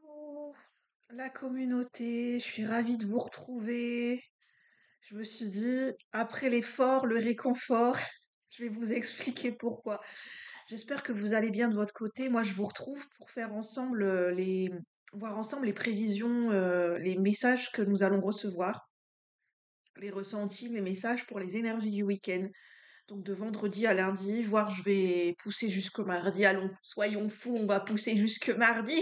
Coucou, la communauté, je suis ravie de vous retrouver. Je me suis dit, après l'effort, le réconfort, je vais vous expliquer pourquoi. J'espère que vous allez bien de votre côté. Moi, je vous retrouve pour faire ensemble voir ensemble les prévisions, les messages que nous allons recevoir, les ressentis, les messages pour les énergies du week-end. Donc de vendredi à lundi, voire je vais pousser jusqu'au mardi. Allons, soyons fous, on va pousser jusque mardi.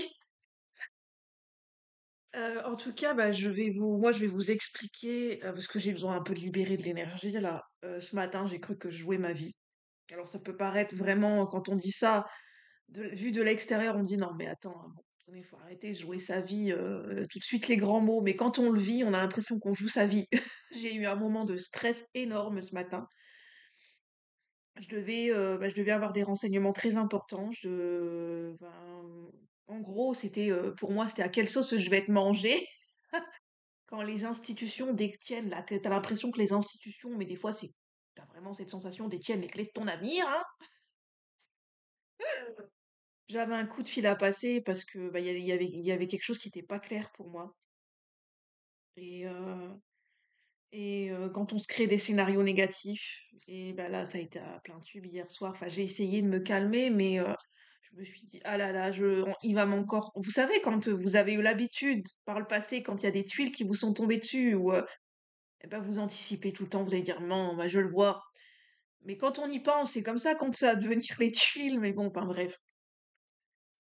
En tout cas, bah, moi, je vais vous expliquer, parce que j'ai besoin un peu de libérer de l'énergie là. Ce matin, j'ai cru que je jouais ma vie. Alors ça peut paraître vraiment, quand on dit ça, vu de l'extérieur, on dit non mais attends, bon, il faut arrêter de jouer sa vie, tout de suite les grands mots. Mais quand on le vit, on a l'impression qu'on joue sa vie. J'ai eu un moment de stress énorme ce matin. Je devais avoir des renseignements très importants. En gros, pour moi, c'était à quelle sauce je vais être mangée. Quand les institutions détiennent, là, que t'as l'impression que les institutions, mais des fois, t'as vraiment cette sensation, détiennent les clés de ton avenir, hein. J'avais un coup de fil à passer parce que, bah, il y avait quelque chose qui était pas clair pour moi. Et, euh, quand on se crée des scénarios négatifs, et bah là, ça a été à plein tube hier soir. Enfin, j'ai essayé de me calmer, mais je me suis dit, ah là là, il va m'encore. Vous savez, quand vous avez eu l'habitude, par le passé, quand il y a des tuiles qui vous sont tombées dessus, ou eh ben, vous anticipez tout le temps, vous allez dire non, bah, je le vois. Mais quand on y pense, c'est comme ça qu'on ça va devenir les tuiles. Mais bon, enfin bref,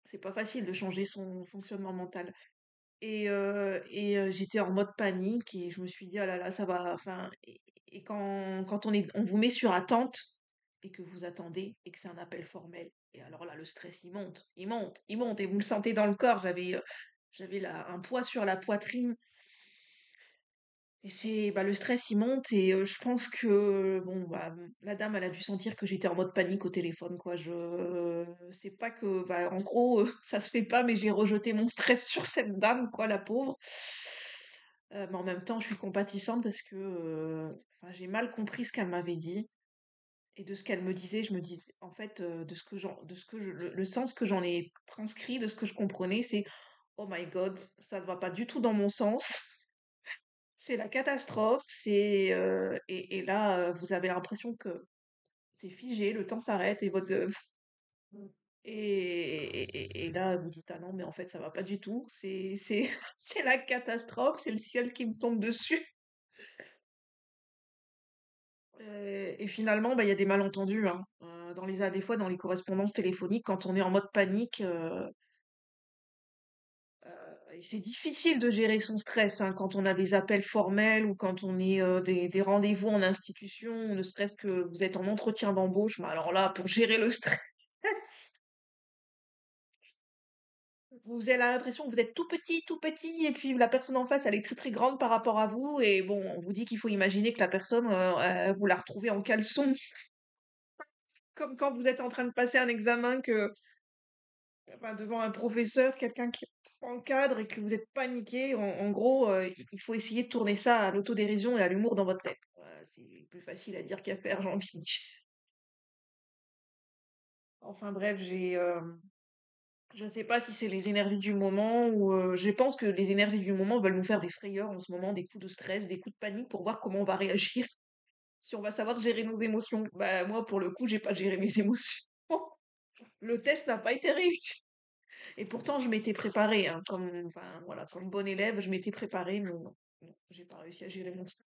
c'est pas facile de changer son fonctionnement mental. J'étais en mode panique et je me suis dit, ah là là, ça va. Enfin, et quand on vous met sur attente et que vous attendez et que c'est un appel formel, et alors là, le stress, il monte, il monte, il monte et vous le sentez dans le corps. J'avais là un poids sur la poitrine. Et le stress il monte et je pense que bon bah la dame elle a dû sentir que j'étais en mode panique au téléphone quoi. Je c'est pas que bah en gros ça se fait pas mais j'ai rejeté mon stress sur cette dame quoi la pauvre. Mais en même temps je suis compatissante parce que enfin, j'ai mal compris ce qu'elle m'avait dit et de ce qu'elle me disait je me disais en fait de ce que le sens que j'en ai transcrit de ce que je comprenais c'est oh my god ça ne va pas du tout dans mon sens. C'est la catastrophe, et là, vous avez l'impression que c'est figé, le temps s'arrête et et là, vous dites: «Ah non, mais en fait, ça va pas du tout, c'est c'est la catastrophe, c'est le ciel qui me tombe dessus». Et finalement, bah, il y a des malentendus, hein, des fois, dans les correspondances téléphoniques, quand on est en mode panique, et c'est difficile de gérer son stress, hein, quand on a des appels formels ou quand on est des rendez-vous en institution, ne serait-ce que vous êtes en entretien d'embauche. Mais alors là, pour gérer le stress, vous avez l'impression que vous êtes tout petit, et puis la personne en face, elle est très très grande par rapport à vous. Et bon, on vous dit qu'il faut imaginer que la personne, vous la retrouvez en caleçon, comme quand vous êtes en train de passer un examen enfin, devant un professeur, quelqu'un qui encadre et que vous êtes paniqué, en gros, il faut essayer de tourner ça à l'autodérision et à l'humour dans votre tête. C'est plus facile à dire qu'à faire, j'ai envie de dire. Enfin bref, je ne sais pas si c'est les énergies du moment ou je pense que les énergies du moment veulent nous faire des frayeurs en ce moment, des coups de stress, des coups de panique pour voir comment on va réagir, si on va savoir gérer nos émotions. Bah moi, pour le coup, j'ai pas géré mes émotions. Le test n'a pas été réussi. Et pourtant, je m'étais préparée, hein, enfin, voilà, comme bonne élève, je m'étais préparée, mais non, non, j'ai pas réussi à gérer mon stress.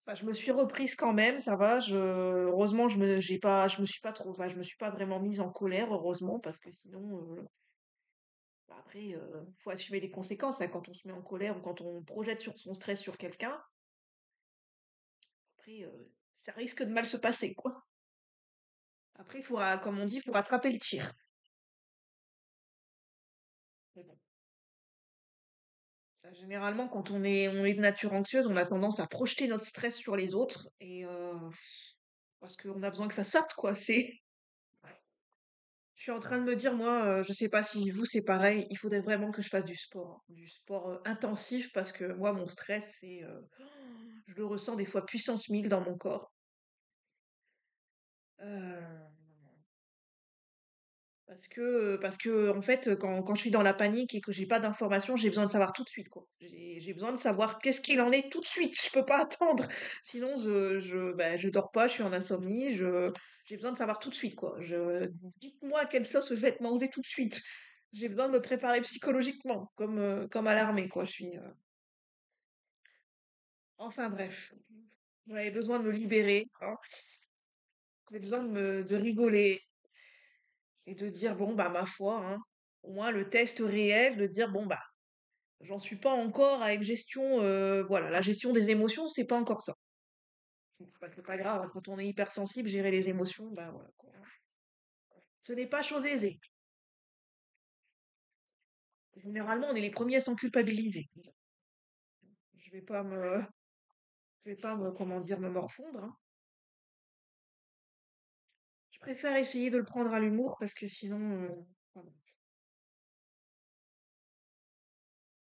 Enfin, je me suis reprise quand même, ça va. Heureusement, je me suis pas trop, enfin, je me suis pas vraiment mise en colère, heureusement, parce que sinon, bah, après, faut assumer les conséquences, hein, quand on se met en colère ou quand on projette sur son stress sur quelqu'un. Après, ça risque de mal se passer, quoi. Après, comme on dit, il faut rattraper le tir. Mais bon, généralement, quand on est de nature anxieuse, on a tendance à projeter notre stress sur les autres parce qu'on a besoin que ça sorte, quoi. Je suis en train de me dire, moi, je sais pas si vous c'est pareil, il faudrait vraiment que je fasse du sport intensif parce que moi, mon stress, je le ressens des fois puissance 1000 dans mon corps. Euh, Parce que en fait, quand je suis dans la panique et que j'ai pas d'informations, j'ai besoin de savoir tout de suite, quoi. J'ai besoin de savoir qu'est-ce qu'il en est tout de suite. Je peux pas attendre. Sinon, je dors pas, je suis en insomnie. J'ai besoin de savoir tout de suite, quoi. Dites-moi quelle sauce je vais te manger tout de suite. J'ai besoin de me préparer psychologiquement, comme à l'armée, quoi. Enfin bref, j'avais besoin de me libérer, hein. J'avais besoin de rigoler et de dire bon bah ma foi, hein, au moins le test réel, de dire bon bah j'en suis pas encore à une gestion, voilà, la gestion des émotions, c'est pas encore ça. Bon, bah, c'est pas grave, hein, quand on est hypersensible, gérer les émotions, bah voilà, quoi. Ce n'est pas chose aisée. Généralement, on est les premiers à s'en culpabiliser. Je vais pas me, je vais pas me, comment dire, me morfondre, hein. Je préfère essayer de le prendre à l'humour parce que sinon, voilà.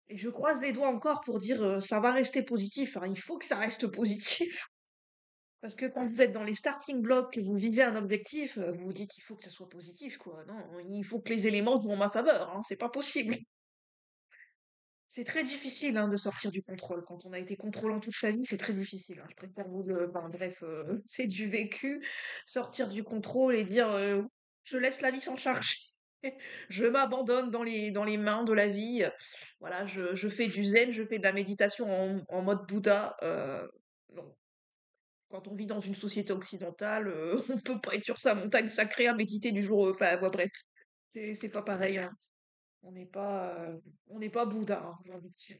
Et je croise les doigts encore pour dire ça va rester positif, hein. Il faut que ça reste positif. Parce que quand vous êtes dans les starting blocks, que vous visez un objectif, vous vous dites il faut que ça soit positif, quoi. Non, il faut que les éléments soient en ma faveur, hein. C'est pas possible. C'est très difficile hein, de sortir du contrôle. Quand on a été contrôlant toute sa vie, c'est très difficile, hein. Je préfère vous le. Enfin, bref, c'est du vécu. Sortir du contrôle et dire je laisse la vie s'en charger. Je m'abandonne dans les mains de la vie. Voilà, je fais du zen, je fais de la méditation en mode Bouddha. Non. Quand on vit dans une société occidentale, on peut pas être sur sa montagne sacrée à méditer du jour enfin, ouais, bref, c'est pas pareil, hein. On n'est pas Bouddha, hein, j'ai envie de dire.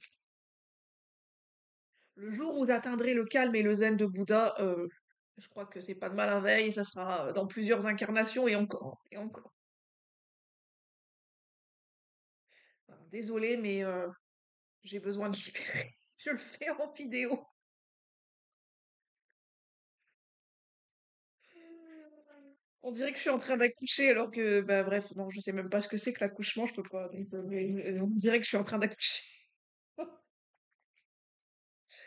Le jour où j'atteindrai le calme et le zen de Bouddha, je crois que c'est pas de malin veille, ça sera dans plusieurs incarnations et encore, et encore. Voilà, désolée, mais j'ai besoin de libérer. Je le fais en vidéo. On dirait que je suis en train d'accoucher alors que, bah bref, non, je sais même pas ce que c'est que l'accouchement, je peux pas. Donc, mais on dirait que je suis en train d'accoucher.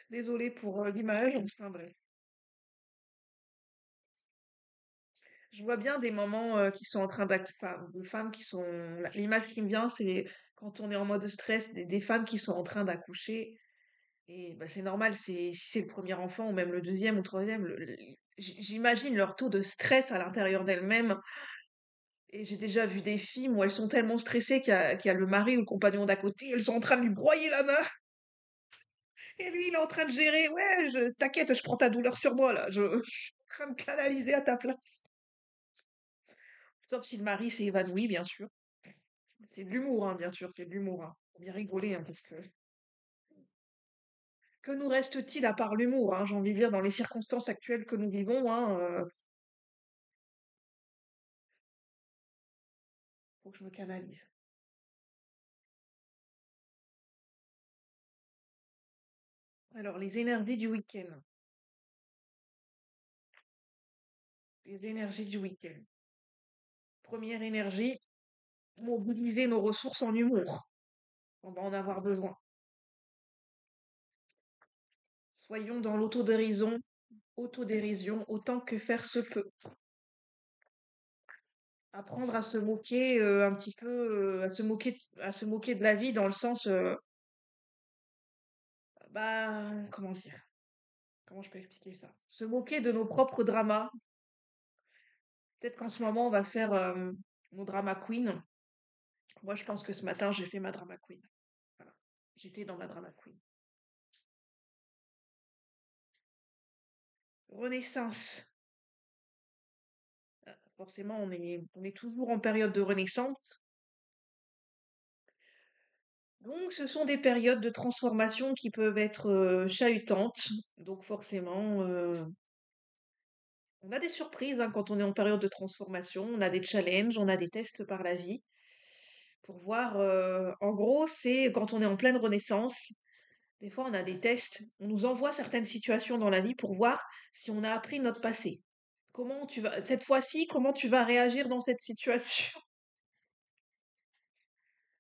Désolée pour l'image. Enfin bref. Je vois bien des moments qui sont en train enfin, de femmes qui sont. L'image qui me vient, c'est quand on est en mode stress, des femmes qui sont en train d'accoucher. Et bah, c'est normal, si c'est le premier enfant ou même le deuxième ou le troisième, j'imagine leur taux de stress à l'intérieur d'elles-mêmes. Et j'ai déjà vu des films où elles sont tellement stressées qu'il y a le mari ou le compagnon d'à côté, elles sont en train de lui broyer la main. Et lui, il est en train de gérer. Ouais, t'inquiète, je prends ta douleur sur moi, là. Je suis en train de canaliser à ta place. Sauf si le mari s'est évanoui, bien sûr. C'est de l'humour, hein, bien sûr, c'est de l'humour, hein. Faut bien rigoler, hein, parce que nous reste-t-il à part l'humour, hein, j'ai envie de dire, dans les circonstances actuelles que nous vivons, hein, faut que je me canalise. Alors, les énergies du week-end. Les énergies du week-end. Première énergie, mobiliser nos ressources en humour. On va en avoir besoin. Soyons dans autodérision autant que faire se peut. Apprendre à se moquer un petit peu, à se moquer de la vie dans le sens, bah, comment dire? Comment je peux expliquer ça? Se moquer de nos propres dramas. Peut-être qu'en ce moment, on va faire nos drama queen. Moi, je pense que ce matin, j'ai fait ma drama queen. Voilà. J'étais dans ma drama queen. Renaissance. Forcément, on est toujours en période de renaissance. Donc, ce sont des périodes de transformation qui peuvent être chahutantes. Donc, forcément, on a des surprises hein, quand on est en période de transformation. On a des challenges, on a des tests par la vie pour voir. En gros, c'est quand on est en pleine renaissance. Des fois, on a des tests. On nous envoie certaines situations dans la vie pour voir si on a appris de notre passé. Cette fois-ci, comment tu vas réagir dans cette situation?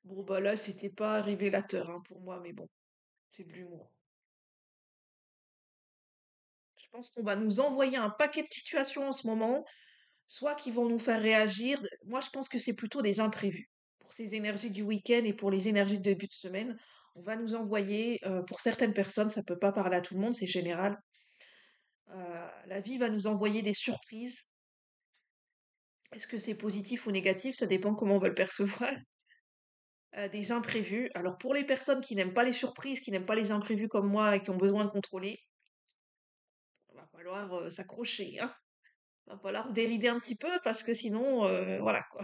Bon, bah là, c'était pas révélateur hein, pour moi, mais bon, c'est de l'humour. Je pense qu'on va nous envoyer un paquet de situations en ce moment. soit qui vont nous faire réagir. Moi, je pense que c'est plutôt des imprévus. Pour ces énergies du week-end et pour les énergies de début de semaine, on va nous envoyer, pour certaines personnes, ça peut pas parler à tout le monde, c'est général. La vie va nous envoyer des surprises. Est-ce que c'est positif ou négatif? Ça dépend comment on va le percevoir. Des imprévus. Alors pour les personnes qui n'aiment pas les surprises, qui n'aiment pas les imprévus comme moi et qui ont besoin de contrôler, va falloir s'accrocher, hein. Va falloir dérider un petit peu parce que sinon, voilà quoi.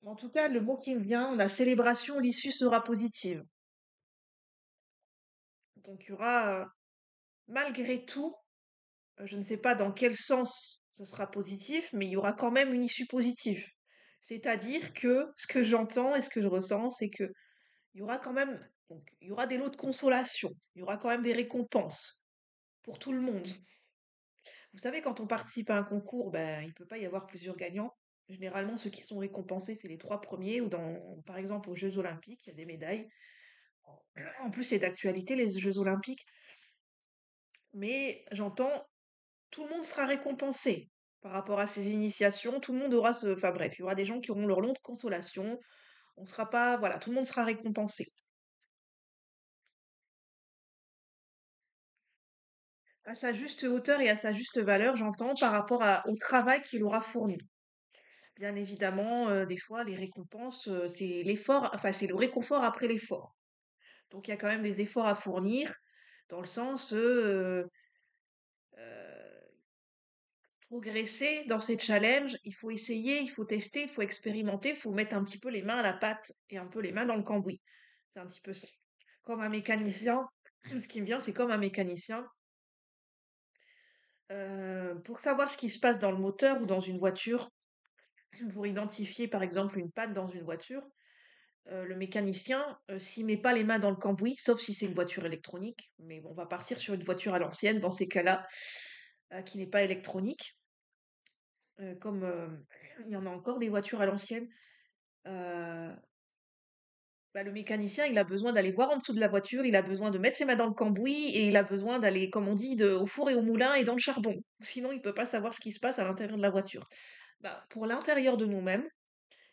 En tout cas, le mot qui me vient, la célébration, l'issue sera positive. Donc il y aura, malgré tout, je ne sais pas dans quel sens ce sera positif, mais il y aura quand même une issue positive. C'est-à-dire que ce que j'entends et ce que je ressens, c'est que il y aura quand même, donc il y aura des lots de consolation, il y aura quand même des récompenses pour tout le monde. Vous savez, quand on participe à un concours, ben, il peut pas y avoir plusieurs gagnants. Généralement, ceux qui sont récompensés, c'est les trois premiers, ou par exemple, aux Jeux Olympiques, il y a des médailles. En plus, c'est d'actualité, les Jeux Olympiques. Mais j'entends, tout le monde sera récompensé par rapport à ces initiations. Tout le monde aura enfin bref, il y aura des gens qui auront leur lot de consolation. On sera pas, voilà, tout le monde sera récompensé. À sa juste hauteur et à sa juste valeur, j'entends, par rapport au travail qu'il aura fourni. Bien évidemment, des fois, les récompenses, c'est l'effort, enfin, c'est le réconfort après l'effort. Donc, il y a quand même des efforts à fournir, dans le sens, progresser dans ces challenges, il faut essayer, il faut tester, il faut expérimenter, il faut mettre un petit peu les mains à la pâte et un peu les mains dans le cambouis. C'est un petit peu ça. Comme un mécanicien, ce qui me vient, c'est comme un mécanicien. Pour savoir ce qui se passe dans le moteur ou dans une voiture, pour identifier par exemple une panne dans une voiture, le mécanicien, s'il met pas les mains dans le cambouis, sauf si c'est une voiture électronique, mais bon, on va partir sur une voiture à l'ancienne dans ces cas-là, qui n'est pas électronique, comme il y en a encore des voitures à l'ancienne. euh, Bah, le mécanicien, il a besoin d'aller voir en dessous de la voiture, il a besoin de mettre ses mains dans le cambouis et il a besoin d'aller, comme on dit, au four et au moulin et dans le charbon. Sinon, il peut pas savoir ce qui se passe à l'intérieur de la voiture. Bah, pour l'intérieur de nous-mêmes,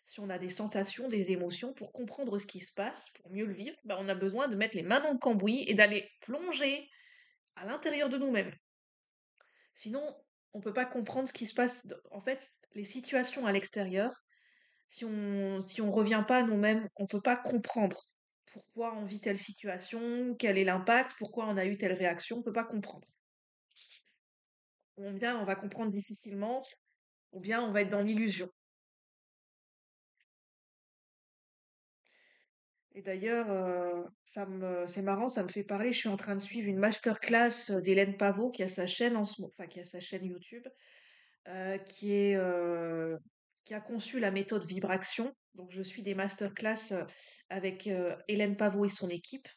si on a des sensations, des émotions, pour comprendre ce qui se passe, pour mieux le vivre, bah, on a besoin de mettre les mains dans le cambouis et d'aller plonger à l'intérieur de nous-mêmes. Sinon, on peut pas comprendre ce qui se passe. En fait, les situations à l'extérieur, si on revient pas à nous-mêmes, on peut pas comprendre pourquoi on vit telle situation, quel est l'impact, pourquoi on a eu telle réaction, on peut pas comprendre. Ou bien on va comprendre difficilement, ou bien on va être dans l'illusion. Et d'ailleurs, c'est marrant, ça me fait parler. Je suis en train de suivre une masterclass d'Hélène Pavot qui a sa chaîne enfin qui a sa chaîne YouTube, qui a conçu la méthode Vibraction. Donc je suis des masterclass avec Hélène Pavot et son équipe.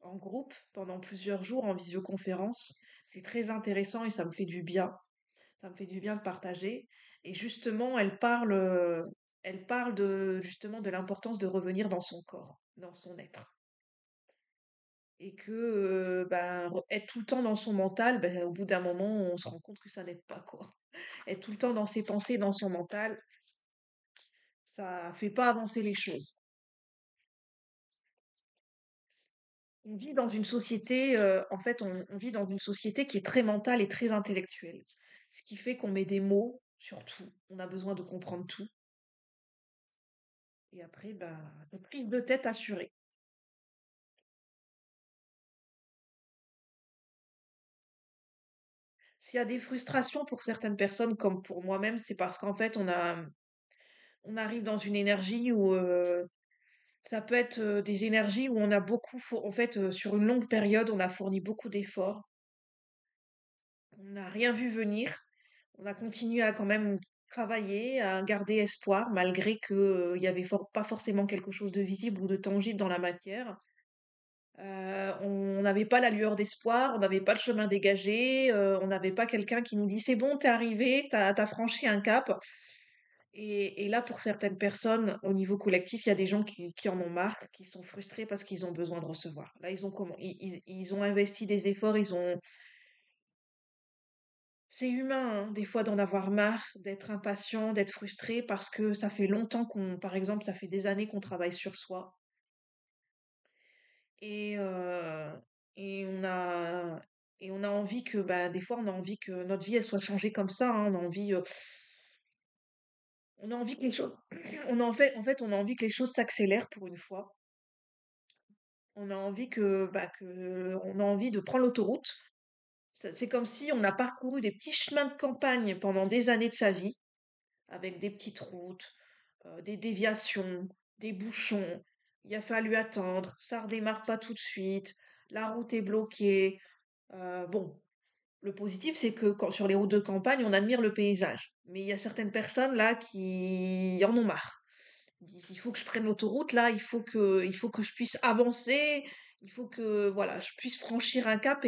En groupe pendant plusieurs jours en visioconférence. C'est très intéressant et ça me fait du bien. Ça me fait du bien de partager. Et justement, elle parle justement de l'importance de revenir dans son corps, dans son être. Et que ben, être tout le temps dans son mental, ben, au bout d'un moment, on se rend compte que ça n'aide pas, quoi. Être tout le temps dans ses pensées, dans son mental, ça fait pas avancer les choses. On vit dans une société, en fait, on vit dans une société qui est très mentale et très intellectuelle. Ce qui fait qu'on met des mots sur tout. On a besoin de comprendre tout. Et après, ben, une prise de tête assurée. S'il y a des frustrations pour certaines personnes, comme pour moi-même, c'est parce qu'en fait, on arrive dans une énergie où ça peut être des énergies où on a en fait, sur une longue période, on a fourni beaucoup d'efforts. On n'a rien vu venir. On a continué à quand même travailler, à garder espoir, malgré que, il y avait pas forcément quelque chose de visible ou de tangible dans la matière. On n'avait pas la lueur d'espoir, on n'avait pas le chemin dégagé, on n'avait pas quelqu'un qui nous dit: «C'est bon, t'es arrivé, t'as franchi un cap» Et là, pour certaines personnes, au niveau collectif, il y a des gens qui en ont marre, qui sont frustrés parce qu'ils ont besoin de recevoir. Là, ils ont comment, ils ont investi des efforts, c'est humain, hein, des fois, d'en avoir marre, d'être impatient, d'être frustré parce que ça fait longtemps par exemple, ça fait des années qu'on travaille sur soi et, et on a, et on a envie que, bah, des fois, on a envie que notre vie, elle soit changée comme ça, hein, on a envie que les choses, en fait, on a envie que les choses s'accélèrent pour une fois. On a envie on a envie de prendre l'autoroute. C'est comme si on a parcouru des petits chemins de campagne pendant des années de sa vie, avec des petites routes, des déviations, des bouchons. Il a fallu attendre, ça redémarre pas tout de suite, la route est bloquée. Bon, le positif, c'est que sur les routes de campagne, on admire le paysage. Mais il y a certaines personnes là qui en ont marre. Ils disent, il faut que je prenne l'autoroute là, il faut que je puisse avancer, il faut que voilà, je puisse franchir un cap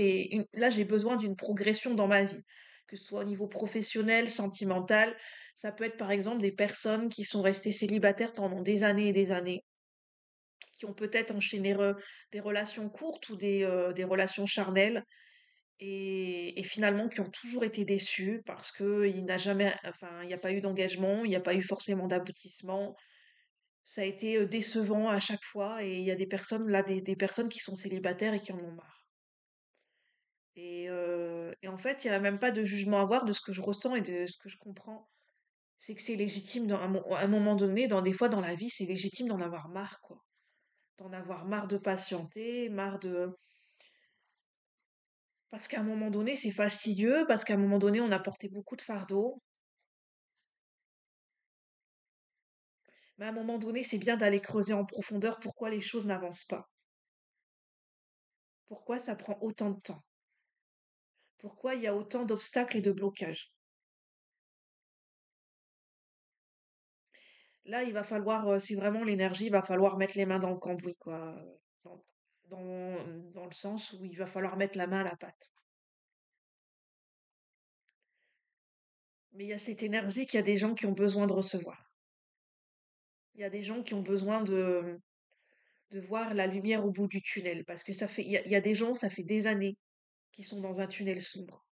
là j'ai besoin d'une progression dans ma vie, que ce soit au niveau professionnel, sentimental. Ça peut être par exemple des personnes qui sont restées célibataires pendant des années et des années, qui ont peut-être enchaîné des relations courtes ou des relations charnelles et finalement qui ont toujours été déçus parce que il n'y a pas eu d'engagement, il n'y a pas eu forcément d'aboutissement. Ça a été décevant à chaque fois et il y a des personnes là, des personnes qui sont célibataires et qui en ont marre. Et en fait, il n'y a même pas de jugement à avoir de ce que je ressens et de ce que je comprends. C'est que c'est légitime à un moment donné, dans des fois dans la vie, c'est légitime d'en avoir marre, quoi. D'en avoir marre de patienter, parce qu'à un moment donné, c'est fastidieux, parce qu'à un moment donné, on a porté beaucoup de fardeaux. Mais à un moment donné, c'est bien d'aller creuser en profondeur pourquoi les choses n'avancent pas. Pourquoi ça prend autant de temps. Pourquoi il y a autant d'obstacles et de blocages. Là, il va falloir, c'est vraiment l'énergie, il va falloir mettre les mains dans le cambouis, quoi. Dans, dans le sens où il va falloir mettre la main à la pâte. Mais il y a cette énergie qu'il y a des gens qui ont besoin de recevoir. Il y a des gens qui ont besoin de voir la lumière au bout du tunnel. Parce que il y a des gens, ça fait des années, qui sont dans un tunnel sombre,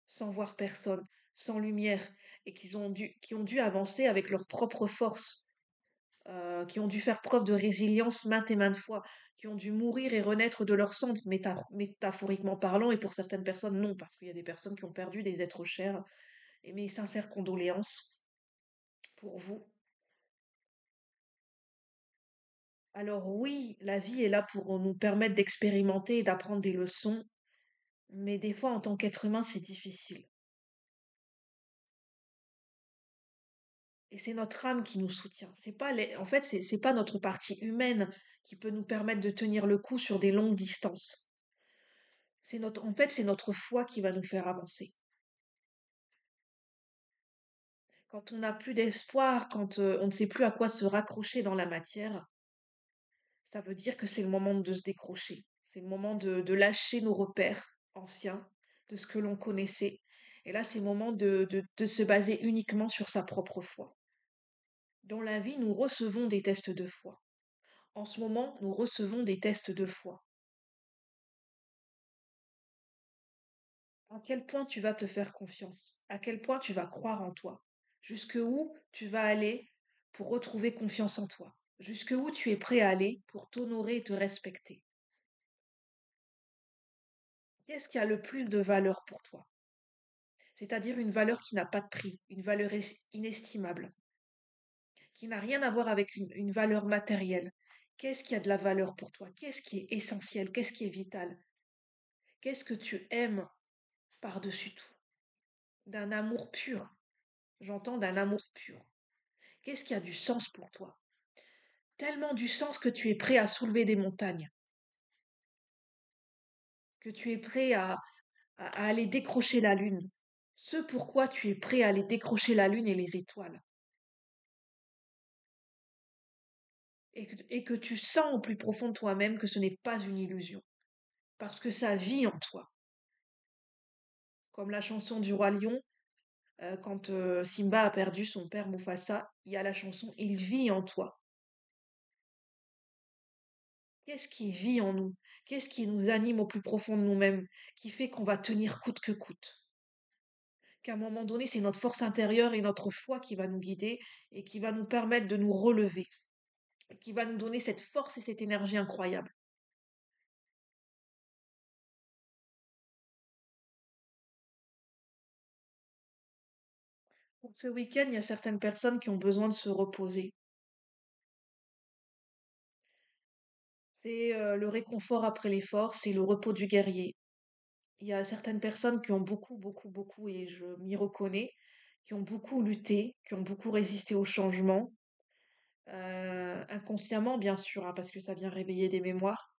sans voir personne, sans lumière, et qui ont dû avancer avec leur propre force. Qui ont dû faire preuve de résilience maintes et maintes fois, qui ont dû mourir et renaître de leur cendre, métaphoriquement parlant, et pour certaines personnes, non, parce qu'il y a des personnes qui ont perdu des êtres chers, et mes sincères condoléances pour vous. Alors oui, la vie est là pour nous permettre d'expérimenter et d'apprendre des leçons, mais des fois, en tant qu'être humain, c'est difficile. Et c'est notre âme qui nous soutient. En fait, c'est pas notre partie humaine qui peut nous permettre de tenir le coup sur des longues distances. En fait, c'est notre foi qui va nous faire avancer. Quand on n'a plus d'espoir, quand on ne sait plus à quoi se raccrocher dans la matière, ça veut dire que c'est le moment de se décrocher. C'est le moment de lâcher nos repères anciens, de ce que l'on connaissait. Et là, c'est le moment de se baser uniquement sur sa propre foi. Dans la vie, nous recevons des tests de foi. En ce moment, nous recevons des tests de foi. À quel point tu vas te faire confiance? À quel point tu vas croire en toi? Jusque où tu vas aller pour retrouver confiance en toi? Jusque où tu es prêt à aller pour t'honorer et te respecter? Qu'est-ce qui a le plus de valeur pour toi? C'est-à-dire une valeur qui n'a pas de prix, une valeur inestimable, qui n'a rien à voir avec une valeur matérielle. Qu'est-ce qui a de la valeur pour toi? Qu'est-ce qui est essentiel? Qu'est-ce qui est vital? Qu'est-ce que tu aimes par-dessus tout? D'un amour pur. J'entends d'un amour pur. Qu'est-ce qui a du sens pour toi? Tellement du sens que tu es prêt à soulever des montagnes, que tu es prêt à aller décrocher la lune. Ce pourquoi tu es prêt à aller décrocher la lune et les étoiles. Et que tu sens au plus profond de toi-même que ce n'est pas une illusion. Parce que ça vit en toi. Comme la chanson du Roi Lion, Quand Simba a perdu son père Mufasa, il y a la chanson Il vit en toi. Qu'est-ce qui vit en nous? Qu'est-ce qui nous anime au plus profond de nous-mêmes, qui fait qu'on va tenir coûte que coûte? Qu'à un moment donné, c'est notre force intérieure et notre foi qui va nous guider et qui va nous permettre de nous relever, et qui va nous donner cette force et cette énergie incroyable. Pour ce week-end, il y a certaines personnes qui ont besoin de se reposer. C'est le réconfort après l'effort, c'est le repos du guerrier. Il y a certaines personnes qui ont beaucoup, beaucoup, beaucoup, et je m'y reconnais, qui ont beaucoup lutté, qui ont beaucoup résisté au changement, inconsciemment bien sûr, hein, parce que ça vient réveiller des mémoires,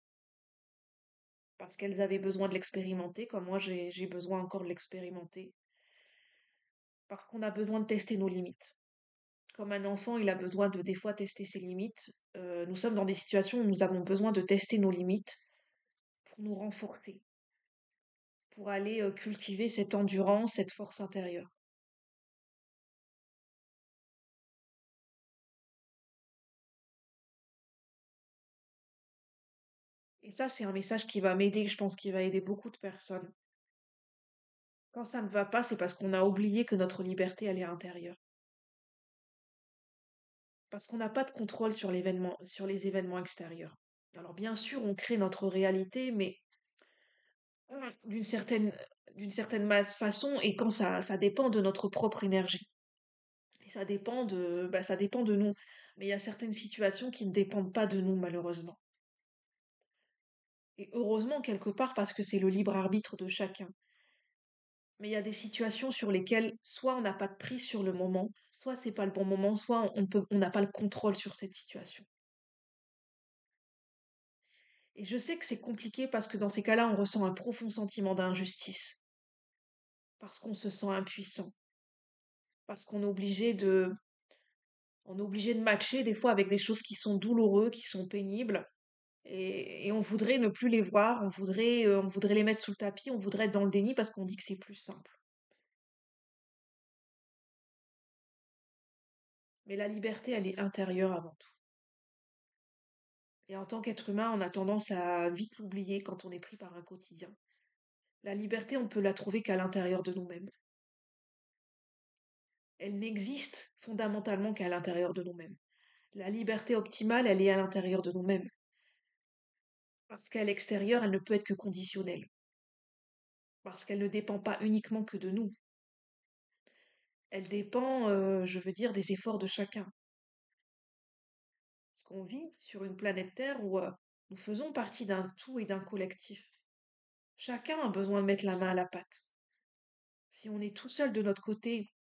parce qu'elles avaient besoin de l'expérimenter, comme moi j'ai besoin encore de l'expérimenter, parce qu'on a besoin de tester nos limites. Comme un enfant, il a besoin de des fois tester ses limites. Nous sommes dans des situations où nous avons besoin de tester nos limites pour nous renforcer, pour aller cultiver cette endurance, cette force intérieure. Et ça, c'est un message qui va m'aider, je pense qu'il va aider beaucoup de personnes. Quand ça ne va pas, c'est parce qu'on a oublié que notre liberté, elle est intérieure. Parce qu'on n'a pas de contrôle sur l'événement, sur les événements extérieurs. Alors bien sûr, on crée notre réalité, mais d'une certaine, façon, et quand ça dépend de notre propre énergie. Et ça dépend de nous. Mais il y a certaines situations qui ne dépendent pas de nous, malheureusement. Et heureusement, quelque part, parce que c'est le libre arbitre de chacun. Mais il y a des situations sur lesquelles soit on n'a pas de prise sur le moment, soit c'est pas le bon moment, soit on n'a pas le contrôle sur cette situation. Et je sais que c'est compliqué parce que dans ces cas-là, on ressent un profond sentiment d'injustice, parce qu'on se sent impuissant, parce on est obligé de matcher des fois avec des choses qui sont douloureuses, qui sont pénibles, et on voudrait ne plus les voir, on voudrait les mettre sous le tapis, on voudrait être dans le déni parce qu'on dit que c'est plus simple. Mais la liberté, elle est intérieure avant tout. Et en tant qu'être humain, on a tendance à vite l'oublier quand on est pris par un quotidien. La liberté, on ne peut la trouver qu'à l'intérieur de nous-mêmes. Elle n'existe fondamentalement qu'à l'intérieur de nous-mêmes. La liberté optimale, elle est à l'intérieur de nous-mêmes. Parce qu'à l'extérieur, elle ne peut être que conditionnelle. Parce qu'elle ne dépend pas uniquement que de nous. Elle dépend, je veux dire, des efforts de chacun. Parce qu'on vit sur une planète Terre où nous faisons partie d'un tout et d'un collectif. Chacun a besoin de mettre la main à la pâte. Si on est tout seul de notre côté,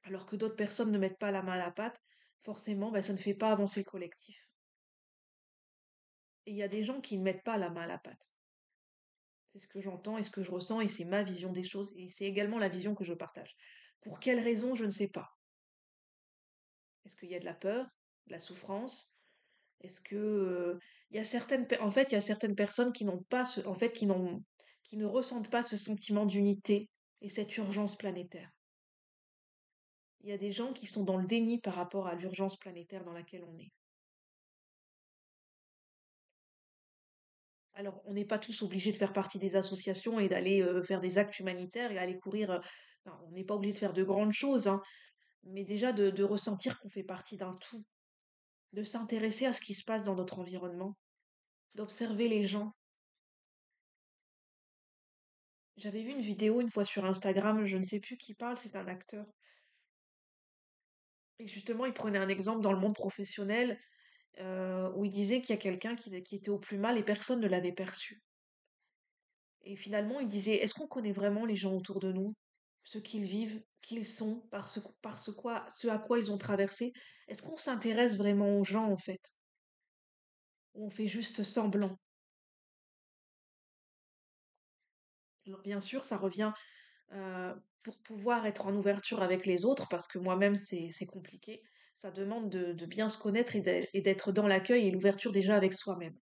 alors que d'autres personnes ne mettent pas la main à la pâte, forcément, ben, ça ne fait pas avancer le collectif. Et il y a des gens qui ne mettent pas la main à la pâte. C'est ce que j'entends et ce que je ressens, et c'est ma vision des choses, et c'est également la vision que je partage. Pour quelle raison, je ne sais pas. Est-ce qu'il y a de la peur, de la souffrance? Est-ce que il y a en fait, il y a certaines personnes qui n'ont pas en fait, qui ne ressentent pas ce sentiment d'unité et cette urgence planétaire. Il y a des gens qui sont dans le déni par rapport à l'urgence planétaire dans laquelle on est. Alors, on n'est pas tous obligés de faire partie des associations et d'aller faire des actes humanitaires et aller courir. Enfin, on n'est pas obligé de faire de grandes choses, hein, mais déjà de ressentir qu'on fait partie d'un tout, de s'intéresser à ce qui se passe dans notre environnement, d'observer les gens. J'avais vu une vidéo une fois sur Instagram, je ne sais plus qui parle, c'est un acteur. Et justement, il prenait un exemple dans le monde professionnel où il disait qu'il y a quelqu'un qui était au plus mal et personne ne l'avait perçu. Et finalement, il disait, est-ce qu'on connaît vraiment les gens autour de nous, ce qu'ils vivent, qui ils sont, ce à quoi ils ont traversé? Est-ce qu'on s'intéresse vraiment aux gens, en fait? Ou on fait juste semblant? Alors, bien sûr, ça revient pour pouvoir être en ouverture avec les autres, parce que moi-même, c'est compliqué. Ça demande de bien se connaître et d'être dans l'accueil et l'ouverture déjà avec soi-même.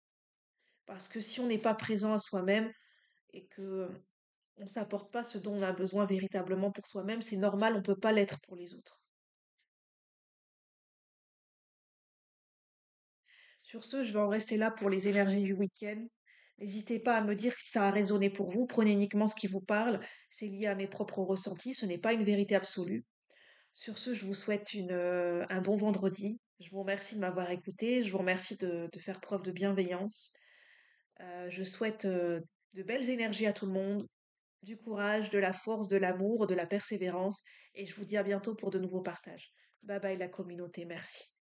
Parce que si on n'est pas présent à soi-même et que On s'apporte pas ce dont on a besoin véritablement pour soi-même, c'est normal, on peut pas l'être pour les autres. Sur ce, je vais en rester là pour les énergies du week-end. N'hésitez pas à me dire si ça a résonné pour vous, prenez uniquement ce qui vous parle, c'est lié à mes propres ressentis, ce n'est pas une vérité absolue. Sur ce, je vous souhaite un bon vendredi. Je vous remercie de m'avoir écouté, je vous remercie de faire preuve de bienveillance. Je souhaite de belles énergies à tout le monde, du courage, de la force, de l'amour, de la persévérance, et je vous dis à bientôt pour de nouveaux partages. Bye bye la communauté, merci.